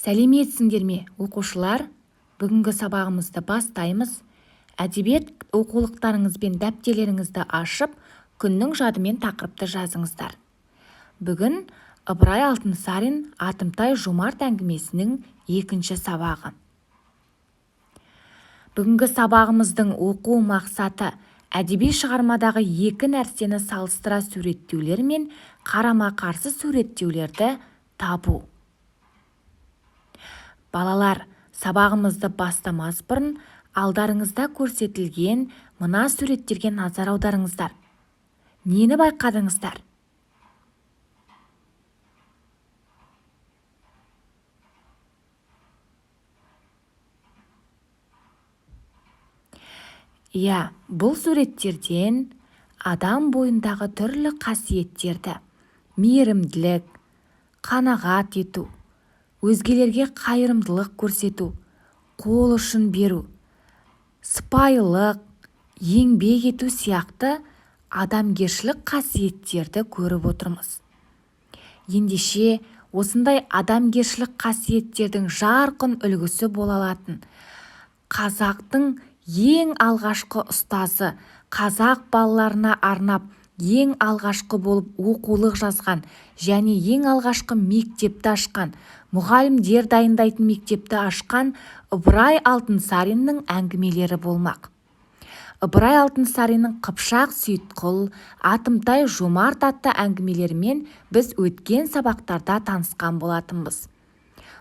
Сәлеметсіңдер ме, оқушылар? Бүгінгі сабағымызды бастаймыз. Әдебиет оқулықтарыңыз бен дәптерлеріңізді ашып, күннің жадымен тақырыпты жазыңыздар. Бүгін Ыбырай Алтынсарин Атымтай Жомарт әңгімесінің екінші сабағы. Бүгінгі сабағымыздың оқу мақсаты әдеби шығармадағы екі нәрсені салыстыра суреттеулер мен қарама-қарсы суреттеулерді табу. Балалар, сабағымызды бастамас бұрын алдарыңызда көрсетілген мына суреттерге назар аударыңыздар. Нені байқадыңыздар? Иә, бұл суреттерден адам бойындағы түрлі қасиеттерді, мейірімділік, қанағат ету, өзгелерге қайырымдылық көрсету, қол ұшын беру, сыпайылық, еңбек ету сияқты адамгершілік қасиеттерді көріп отырмыз. Ендеше осындай адамгершілік қасиеттердің жарқын үлгісі бола алатын қазақтың ең алғашқы ұстазы, қазақ балаларына арнап ең алғашқы болып оқулық жазған және ең алғашқы мектепті ашқан, мұғалімдер дайындайтын мектепті ашқан Ыбырай Алтынсариннің әңгімелері болмақ. Ыбырай Алтынсариннің Қыпшақ Сейітқұл, Атымтай Жомарт атты әңгімелерімен біз өткен сабақтарда танысқан болатынбыз.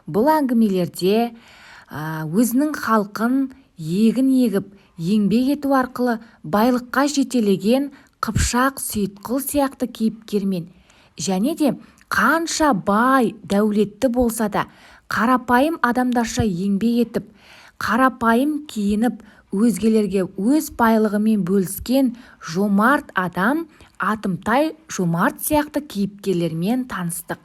Бұл әңгімелерде өзінің халқын егін егіп, еңбек ету арқылы байлыққа жетелеген Қыпшақ Сейітқұл сияқты кейіпкермен және де қанша бай, дәулетті болса да, қарапайым адамдарша еңбек етіп, қарапайым киініп, өзгелерге өз байлығымен бөліскен жомарт адам Атымтай Жомарт сияқты кейіпкерлермен таныстық.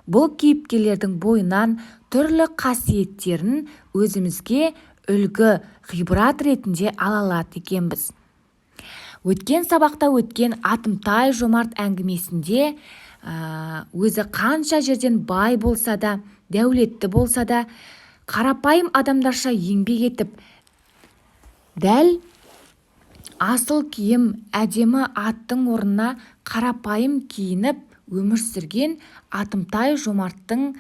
Бұл кейіпкерлердің бойынан түрлі қасиеттерін өзімізге үлгі, ғибрат ретінде ала алады екенбіз. Өткен сабақта өткен Атымтай Жомарт әңгімесінде өзі қанша жерден бай болса да, дәулетті болса да, қарапайым адамдарша еңбек етіп, дәл асыл киім, әдемі аттың орнына қарапайым киініп өмір сүрген Атымтай Жомарттың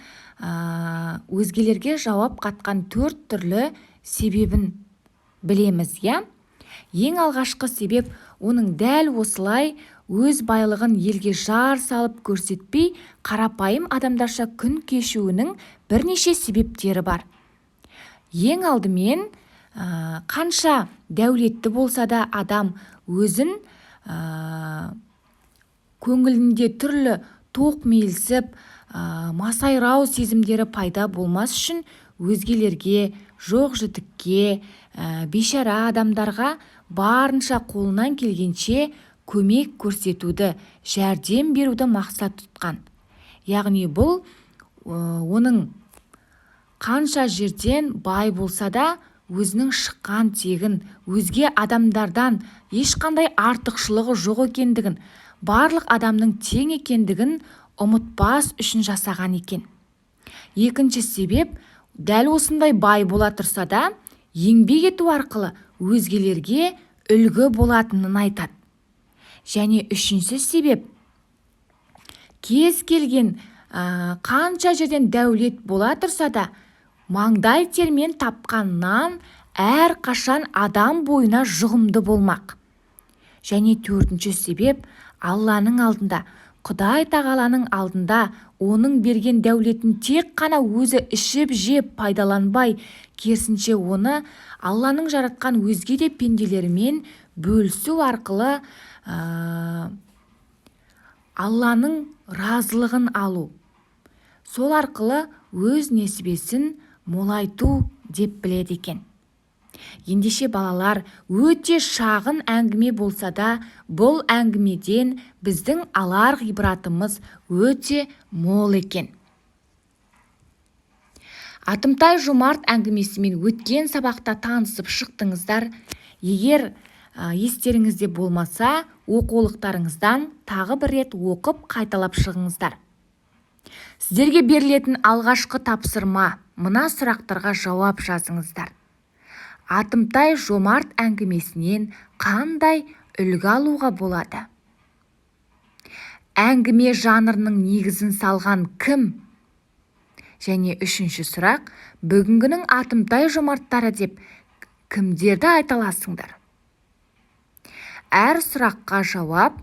өзгелерге жауап қатқан 4 түрлі себебін білеміз, иә? Ең алғашқы себеп оның дәл осылай өз байлығын елге жар салып көрсетпей, қарапайым адамдарша күн кешуінің бірнеше себептері бар. Ең алдымен қанша дәулетті болса да адам өзін көңілінде түрлі тоқмейілсіп, масайрау сезімдері пайда болмас үшін өзгелерге, жоқ-жітікке, бейшара адамдарға барынша қолынан келгенше көмек көрсетуді, жәрдем беруді мақсат тұтқан. Яғни бұл оның қанша жерден бай болса да, өзінің шыққан тегін, өзге адамдардан ешқандай артықшылығы жоқ екендігін, барлық адамның тең екендігін ұмытпас үшін жасаған екен. Екінші себеп, дәл осындай бай бола тұрса да, еңбек ету арқылы өзгелерге үлгі болатынын айтады. Және үшінші себеп, кез келген қанша жерден дәулет бола тұрса да, маңдай термен тапқан нан әр қашан адам бойына жұғымды болмақ. Және төртінші себеп, Алланың алдында, Құдай тағаланың алдында оның берген дәулетін тек қана өзі ішіп жеп пайдаланбай, керісінше оны Алланың жаратқан өзге де пенделерімен бөлісу арқылы Алланың разылығын алу. Сол арқылы өз несібесін молайту деп біледі екен. Ендеше балалар, өте шағын әңгіме болса да, бұл әңгімеден біздің алар ғибратымыз өте мол екен. Атымтай Жомарт әңгімесімен өткен сабақта танысып шықтыңыздар. Егер естеріңізде болмаса, оқулықтарыңыздан тағы бір рет оқып қайталап шығыңыздар. Сіздерге берілетін алғашқы тапсырма мына сұрақтарға жауап жазыңыздар. Атымтай жомарт әңгімесінен қандай үлгі алуға болады? Әңгіме жанрының негізін салған кім? Және үшінші сұрақ, бүгінгінің Атымтай жомарттары деп кімдерді айта аласыңдар? Әр сұраққа жауап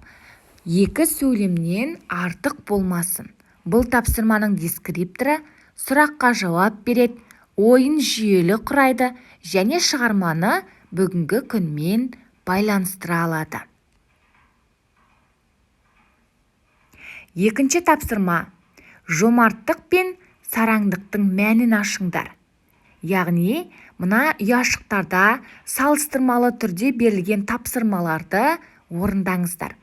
екі сөйлемнен артық болмасын. Бұл тапсырманың дескрипторы сұраққа жауап береді, ойын жүйелі құрайды және шығарманы бүгінгі күнмен байланыстыра алады. Екінші тапсырма. Жомарттық пен сараңдықтың мәнін ашыңдар. Яғни, мына ұяшықтарда салыстырмалы түрде берілген тапсырмаларды орындаңыздар.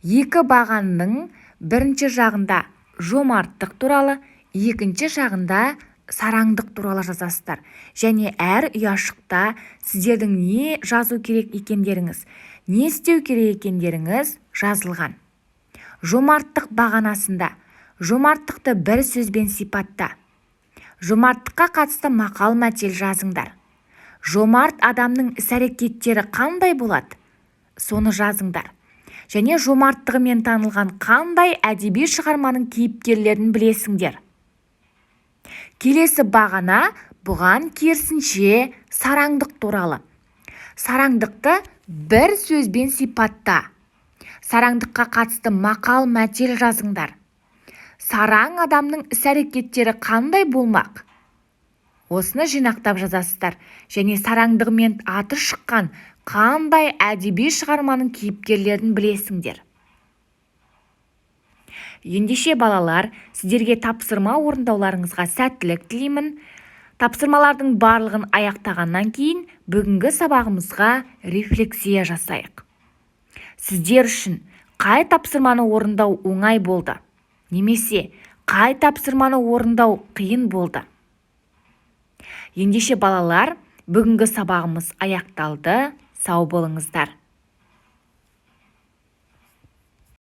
Екі бағанның бірінші жағында жомарттық туралы, екінші жағында сараңдық туралы жазасыздар. Және әр ұяшықта сіздердің не жазу керек екендеріңіз, не істеу керек екендеріңіз жазылған. Жомарттық бағанасында жомарттықты бір сөзбен сипатта. Жомарттыққа қатысты мақал-мәтел жазыңдар. Жомарт адамның іс-әрекеттері қандай болады? Соны жазыңдар. Және жомарттығымен танылған қандай әдеби шығарманың кейіпкерлерін білесіңдер. Келесі бағана бұған керісінше сараңдық туралы. Сараңдықты бір сөзбен сипатта. Сараңдыққа қатысты мақал-мәтел жазыңдар. Сараң адамның іс-әрекеттері қандай болмақ? Осыны жинақтап жазасыздар. Және сараңдығымен аты шыққан қандай әдеби шығарманың кейіпкерлерін білесіңдер. Ендеше балалар, сіздерге тапсырма орындауларыңызға сәттілік тілеймін. Тапсырмалардың барлығын аяқтағаннан кейін бүгінгі сабағымызға рефлексия жасайық. Сіздер үшін қай тапсырманы орындау оңай болды? Немесе қай тапсырманы орындау қиын болды? Ендеше балалар, бүгінгі сабағымыз аяқталды. Сау болыңыздар.